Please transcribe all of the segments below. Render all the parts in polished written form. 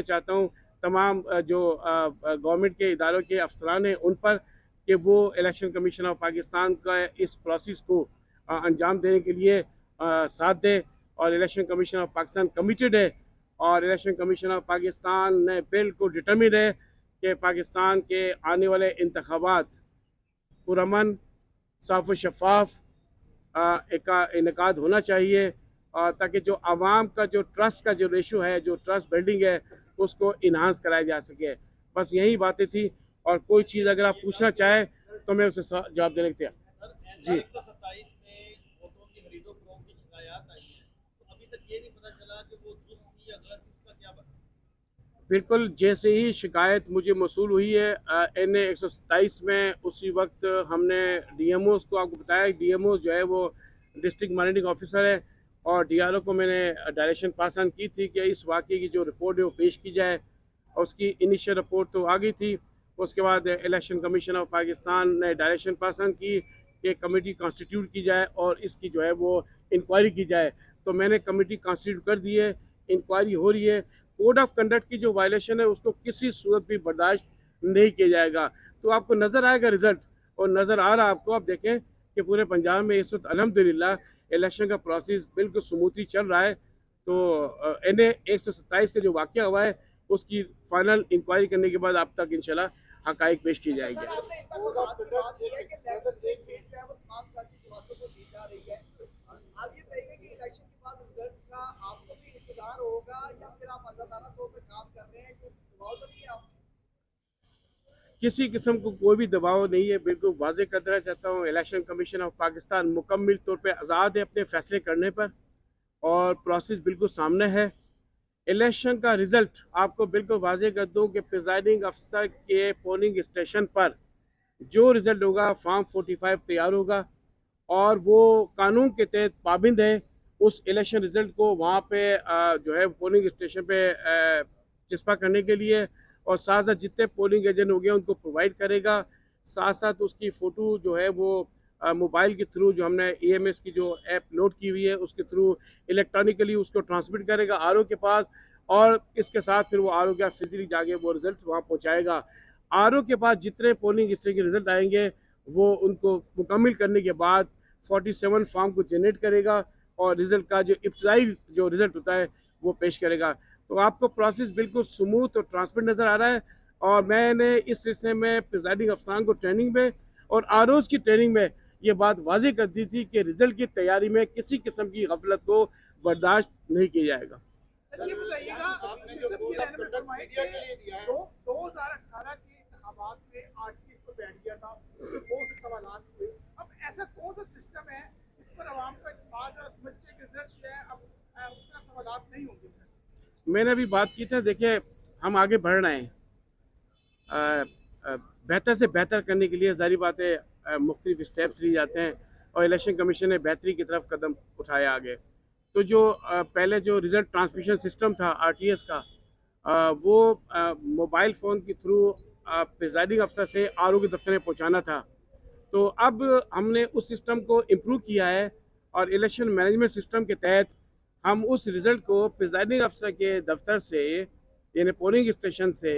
चाहता हूँ तमाम जो गवर्नमेंट के इदारों के अफसरान हैं उन पर कि वो इलेक्शन कमीशन ऑफ पाकिस्तान का इस प्रोसेस को अंजाम देने के लिए साथ दें। और election commission of Pakistan committed है और इलेक्शन कमीशन ऑफ पाकिस्तान ने बिल्कुल डिटर्मिन है कि पाकिस्तान के आने वाले इंतखाबात पुरअमन, साफ व शफाफ का इनकाद होना चाहिए ताकि जो आवाम का जो ट्रस्ट का जो रेशो है, जो ट्रस्ट बिल्डिंग है, उसको इन्हांस कराया जा सके। बस यही बातें थी और कोई चीज़ अगर आप पूछना चाहें तो मैं उसे जवाब देने के तैयार। जी, बिल्कुल, जैसे ही शिकायत मुझे मौसूल हुई है NA 127 में, उसी वक्त हमने DMOs को आपको बताया। DMOs जो है वो डिस्ट्रिक्ट मॉनिटरिंग ऑफिसर है और DRO को मैंने डायरेक्शन पास ऑन की थी कि इस वाक़े की जो रिपोर्ट है वो पेश की जाए और उसकी इनिशियल रिपोर्ट तो आ गई थी। उसके बाद इलेक्शन कमीशन ऑफ पाकिस्तान ने डायरेक्शन पास ऑन की कि कमेटी कॉन्स्टिट्यूट की जाए और इसकी जो है वो इंक्वायरी की जाए। तो मैंने कमेटी कॉन्स्टिट्यूट कर दी है, इंक्वायरी हो रही है। कोड ऑफ कंडक्ट की जो वायलेशन है उसको किसी सूरत भी बर्दाश्त नहीं किया जाएगा। तो आपको नज़र आएगा रिजल्ट, और नज़र आ रहा है आपको। आप देखें कि पूरे पंजाब में इस वक्त अल्हम्दुलिल्लाह इलेक्शन का प्रोसेस बिल्कुल स्मूथली चल रहा है। तो NA 127 का जो वाक़या हुआ है उसकी फाइनल इंक्वायरी करने के बाद आप तक इंशाल्लाह हकाइक पेश की जाएगी। किसी किस्म को कोई भी दबाव नहीं है। बिल्कुल वाजे कर देना चाहता हूँ, इलेक्शन कमीशन ऑफ पाकिस्तान मुकम्मल तौर पे आज़ाद है अपने फैसले करने पर और प्रोसेस बिल्कुल सामने है। इलेक्शन का रिज़ल्ट आपको बिल्कुल वाजे कर दूँ कि प्रिजाइडिंग अफसर के पोलिंग स्टेशन पर जो रिज़ल्ट होगा, फॉर्म 45 तैयार होगा और वो कानून के तहत पाबंद है उस इलेक्शन रिज़ल्ट को वहाँ पे जो है पोलिंग स्टेशन पे चिस्पा करने के लिए, और साथ साथ जितने पोलिंग एजेंट हो गए उनको प्रोवाइड करेगा। साथ साथ उसकी फ़ोटो जो है वो मोबाइल के थ्रू, जो हमने EMS की जो ऐप लोड की हुई है उसके थ्रू इलेक्ट्रॉनिकली उसको ट्रांसमिट करेगा RO के पास, और इसके साथ फिर वो RO क्या फिजिकली जाके वो रिज़ल्ट वहाँ पहुँचाएगा। RO के पास जितने पोलिंग स्टेशन के रिज़ल्ट आएंगे वो उनको मुकम्मल करने के बाद 47 फॉर्म को जनरेट करेगा और रिज़ल्ट का जो इब्तदाई जो रिज़ल्ट होता है वो पेश करेगा। तो आपको प्रोसेस बिल्कुल स्मूथ और ट्रांसपेरेंट नज़र आ रहा है। और मैंने इस सिलसिले में प्रिजाइडिंग अफसरान को ट्रेनिंग में और ROs की ट्रेनिंग में ये बात वाज़ेह कर दी थी कि रिज़ल्ट की तैयारी में किसी किस्म की गफलत को बर्दाश्त नहीं किया जाएगा। सर ये बताइएगा, जैसे ये मैंने फरमाया कि 2018 के इंतखाबात में आर्टिस्ट को बैठ गया था, उसमें बहुत से सवालात हुए। अब ऐसा कौन सा सिस्टम है इस पर आवाम का इत्मीनान है, समझते हैं कि रिजल्ट जो है अब उस तरह सवालात नहीं होंगे सर? मैंने अभी बात की थी, देखिए हम आगे बढ़ रहे हैं बेहतर से बेहतर करने के लिए। ज़ाहिर बात है मुख्तलिफ स्टेप्स लिए जाते हैं और इलेक्शन कमीशन ने बेहतरी की तरफ कदम उठाया आगे। तो जो पहले जो रिज़ल्ट ट्रांसमिशन सिस्टम था RTS का, वो मोबाइल फ़ोन के थ्रू प्रिजाइडिंग अफसर से RO के दफ्तर में पहुंचाना था। तो अब हमने उस सिस्टम को इम्प्रूव किया है और इलेक्शन मैनेजमेंट सिस्टम के तहत हम उस रिज़ल्ट को प्रिजाइडिंग अफसर के दफ्तर से, यानी पोलिंग स्टेशन से,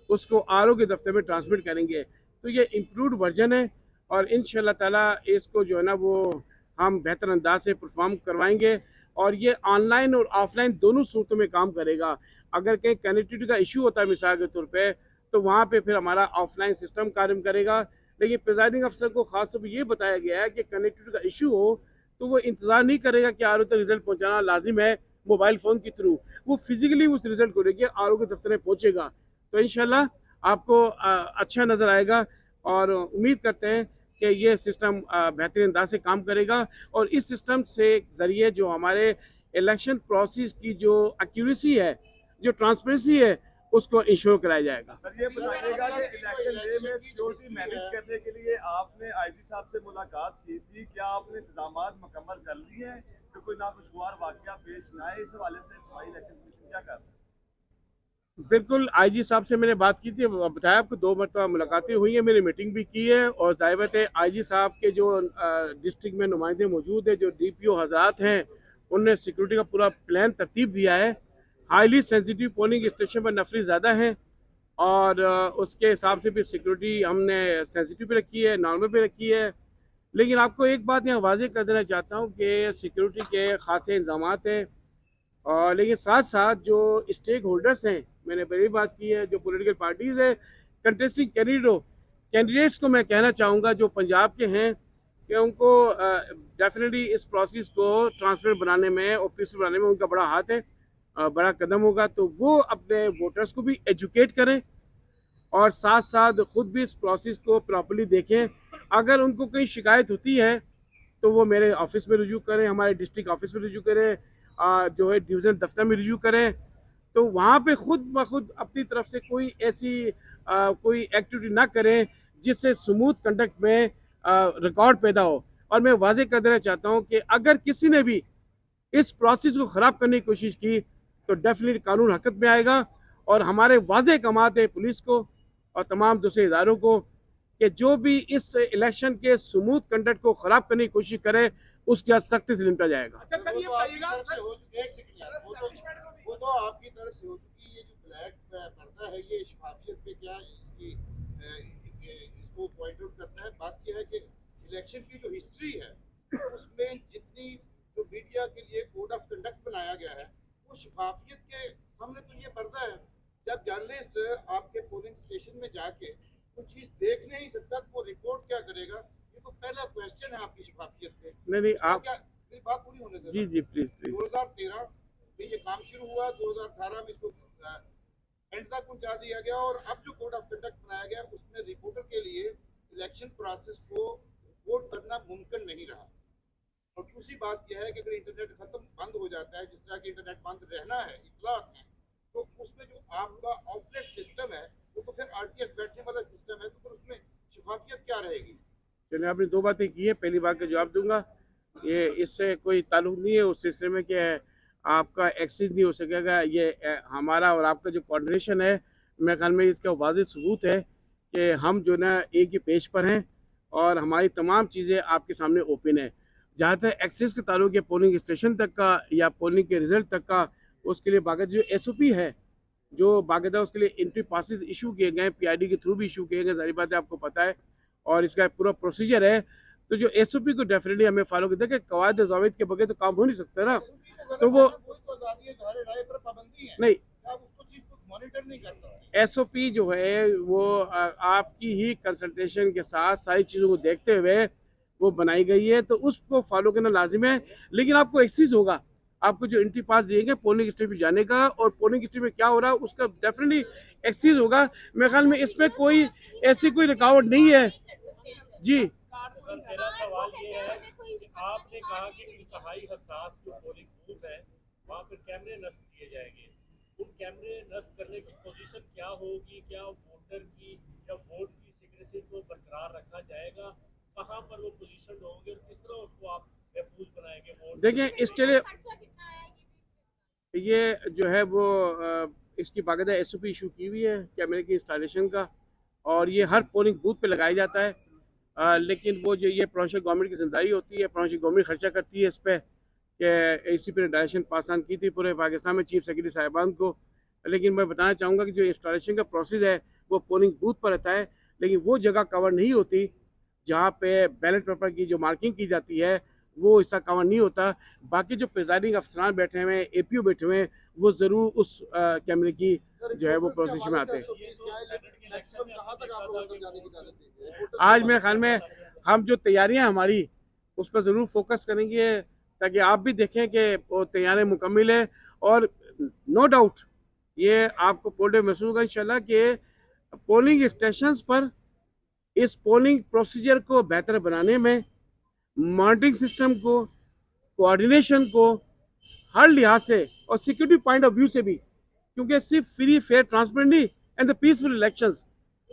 उसको RO के दफ्तर में ट्रांसमिट करेंगे। तो ये इम्प्रूव्ड वर्जन है और इंशाल्लाह ताला इसको जो है ना वो हम बेहतर अंदाज से परफॉर्म करवाएंगे और ये ऑनलाइन और ऑफलाइन दोनों सूरतों में काम करेगा। अगर कहीं कनेक्टिविटी का इशू होता है मिसाल के तौर पे, तो वहाँ पे फिर हमारा ऑफलाइन सिस्टम कार्य करेगा। लेकिन प्रिजाइडिंग अफसर को खास तौर पर ये बताया गया है कि कनेक्टिविटी का इशू हो तो वो इंतज़ार नहीं करेगा कि RO तक रिजल्ट पहुँचाना लाजिम है मोबाइल फ़ोन के थ्रू, वो फिजिकली उस रिजल्ट को लेके RO के दफ्तर में पहुँचेगा। तो इंशाल्लाह आपको अच्छा नज़र आएगा और उम्मीद करते हैं कि ये सिस्टम बेहतरीन अंदाज से काम करेगा और इस सिस्टम से ज़रिए जो हमारे इलेक्शन प्रोसेस की जो एक्यूरेसी है, जो ट्रांसपेरेंसी है, उसको इंश्योर कराया जाएगा। सर ये बताइएगा कि इलेक्शन डे में सिक्योरिटी मैनेज करने के लिए आपने IG साहब से मुलाकात की थी, क्या आपने इंतजाम मुकम्मल कर लिए हैं कि कोई नाखुशगवार वाकया पेश ना आए? इस हवाले से इस्माइल इलेक्शन कमीशन क्या कर रहा है? बिल्कुल, IG साहब से मैंने बात की थी, बताया आपको 2 मरतबा मुलाकातें हुई हैं, मैंने मीटिंग भी की है और ज़ाहिर बात है IG साहब के जो डिस्ट्रिक्ट में नुमाइंदे मौजूद हैं, जो DPO हज़रात हैं, उनने सिक्योरिटी का पूरा प्लान तरतीब दिया है हाईली सेंसिटिव पोलिंग स्टेशन पर नफरी ज़्यादा है और उसके हिसाब से भी सिक्योरिटी हमने सेंसिटिव पे रखी है, नॉर्मल पे रखी है। लेकिन आपको एक बात यहाँ वाज़ेह कर देना चाहता हूँ कि सिक्योरिटी के ख़ासे इंतज़ामात हैं और लेकिन साथ साथ जो स्टेक होल्डर्स हैं, मैंने पहले बात की है, जो पॉलिटिकल पार्टीज़ है, कंटेस्टिंग कैंडिडेट्स को मैं कहना चाहूँगा जो पंजाब के हैं कि उनको डेफिनेटली इस प्रोसेस को ट्रांसपेरेंट बनाने में और पीसफुल बनाने में उनका बड़ा हाथ है, बड़ा कदम होगा। तो वो अपने वोटर्स को भी एजुकेट करें और साथ साथ खुद भी इस प्रोसेस को प्रॉपर्ली देखें। अगर उनको कोई शिकायत होती है तो वो मेरे ऑफिस में रुजू करें, हमारे डिस्ट्रिक्ट ऑफिस में रुजू करें, जो है डिवीज़न दफ्तर में रुजू करें। तो वहाँ पे खुद ब खुद अपनी तरफ से कोई ऐसी कोई एक्टिविटी ना करें जिससे स्मूथ कंडक्ट में रिकॉर्ड पैदा हो। और मैं वाज़ेह कर देना चाहता हूँ कि अगर किसी ने भी इस प्रोसेस को ख़राब करने की कोशिश की तो डेफिनेटली कानून हरकत में आएगा और हमारे वाज़ेह कमात है पुलिस को और तमाम दूसरे इदारों को कि जो भी इस इलेक्शन के स्मूथ कंडक्ट को ख़राब करने की कोशिश करे उसके साथ सख्ती से निपटा जाएगा। अच्छा सर, ये बताइएगा वो तो आपकी तरफ से हो चुकी है, ये जो ब्लैक पर्दा है ये शफाफियत पे क्या इसकी इसको पॉइंट आउट करता है। बात यह है कि इलेक्शन की जो हिस्ट्री है उसमें जितनी जो मीडिया के लिए कोड ऑफ कंडक्ट बनाया गया है वो शफाफियत के सामने तो ये पर्दा है। जब जर्नलिस्ट आपके पोलिंग स्टेशन में जाके कुछ चीज देख नहीं सकता तो वो रिपोर्ट क्या करेगा? ये तो पहला क्वेश्चन है आपकी शफाफियत पे। नहीं आप क्या मेरी बात पूरी होने देना। जी प्लीज 2013 में ये काम शुरू हुआ, 2018 में इसको एंड तक पहुंचा दिया गया और अब जो कोड ऑफ कंडक्ट बनाया गया उसमें रिपोर्टर के लिए इलेक्शन प्रोसेस को रिपोर्ट करना मुमकिन नहीं रहा। और दूसरी बात यह है कि अगर इंटरनेट खत्म बंद हो जाता है, जिस तरह की इंटरनेट बंद रहना है, इतलाक है, तो उसमें जो आपका ऑफलेट सिस्टम है वो तो फिर आरटीएस बैठने वाला सिस्टम है, तो फिर उसमें शफाफियत क्या रहेगी? चलिए, आपने दो बातें की है, पहली बात का जवाब दूंगा। ये इससे कोई ताल्लुक नहीं है उस सिलसिले में कि आपका एक्सेस नहीं हो सकेगा। ये हमारा और आपका जो कोऑर्डिनेशन है, मेरे ख्याल में इसका वाज़ेह सबूत है कि हम जो ना एक ही पेज पर हैं और हमारी तमाम चीज़ें आपके सामने ओपन है। जहाँ तक एक्सेस के ताल्लुक है पोलिंग स्टेशन तक का या पोलिंग के रिजल्ट तक का, उसके लिए बाकायदा जो SOP है, जो बाकायदा उसके लिए एंट्री पासेस इशू किए गए हैं, PID के थ्रू भी इशू किए गए, जाहिर बात है आपको पता है, और इसका पूरा प्रोसीजर है। तो जो SOP को डेफिनेटली हमें फॉलो करते हैं कि कवायद ज़ाबित के बगैर तो काम हो नहीं सकता ना। तो वो नहीं, SOP जो है वो आपकी ही कंसल्टेशन के साथ सारी चीज़ों को देखते हुए वो बनाई गई है, तो उसको फॉलो करना लाजिम है। लेकिन आपको एक्सेस होगा, आपको जो एंट्री पास दिए गए पोलिंग स्टेशन में जाने का और पोलिंग स्टेशन में क्या हो रहा है उसका डेफिनेटली एक्सेस होगा। मेरे ख्याल में इसमें कोई ऐसी कोई रुकावट नहीं है। जी मेरा सवाल ये है कि आपने कहा कि इंतहाई हसास जो पोलिंग बूथ है वहाँ पर कैमरे नस्ब किए जाएंगे, उन कैमरे नस्ब करने की पोजीशन क्या होगी? क्या वोटर की या वोट की सिक्रेसी को बरकरार रखा जाएगा? कहाँ पर वो पोजीशन होंगे और किस तरह उसको आप महफूज बनाएंगे? वोट देखिए, इसके लिए ये जो है वो इसकी बाकायदा SOP इशू की हुई है कैमरे की इंस्टॉलेशन का, और ये हर पोलिंग बूथ पे लगाया जाता है। लेकिन वो जो ये प्रोविंशियल गवर्नमेंट की जिम्मेदारी होती है, प्रोविंशियल गवर्नमेंट खर्चा करती है इस पर कि इसी पर डायरेक्शन पाकिस्तान की थी पूरे पाकिस्तान में चीफ सेक्रेटरी साहिबान को। लेकिन मैं बताना चाहूँगा कि जो इंस्टॉलेशन का प्रोसेस है वो पोलिंग बूथ पर रहता है, लेकिन वो जगह कवर नहीं होती जहाँ पे बैलेट पेपर की जो मार्किंग की जाती है वो हिस्सा कवर नहीं होता। बाकी जो प्रिजाइडिंग अफसरान बैठे हुए हैं, APO बैठे हुए हैं, वो ज़रूर उस कैमरे की जो है वो प्रोसेस में आते हैं। आज मेरे ख्याल में हम जो तैयारियां हमारी उस पर ज़रूर फोकस करेंगे ताकि आप भी देखें कि वो तैयारियां मुकम्मल है। और नो डाउट ये आपको पोल महसूस होगा इंशाल्लाह कि पोलिंग स्टेशंस पर इस पोलिंग प्रोसीजर को बेहतर बनाने में, मॉनिटरिंग सिस्टम को, कोऑर्डिनेशन को हर लिहाज से और सिक्योरिटी पॉइंट ऑफ व्यू से भी, क्योंकि सिर्फ free fair transparent and the peaceful elections,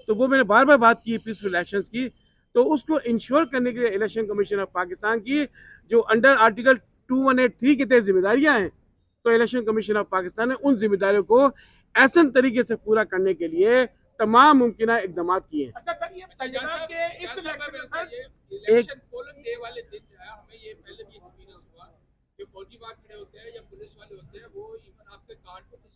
तो वो मैंने बार बार बात की पीसफुल इलेक्शंस की, तो उसको इंश्योर करने के लिए इलेक्शन कमीशन ऑफ पाकिस्तान की जो अंडर आर्टिकल 2183 के तहत जिम्मेदारियां हैं, तो इलेक्शन कमीशन ऑफ पाकिस्तान ने उन जिम्मेदारियों को ऐसा तरीके से पूरा करने के लिए तमाम मुमकिन इकदाम किए हैं। अच्छा सर, ये बताइएगा कि इस इलेक्शन में सर इलेक्शन पोलिंग डे वाले दिन जो है हमें ये पहले भी एक्सपीरियंस हुआ कि फौजी वहाँ खड़े होते हैं या पुलिस वाले होते हैं, वो इवन आपके the card with the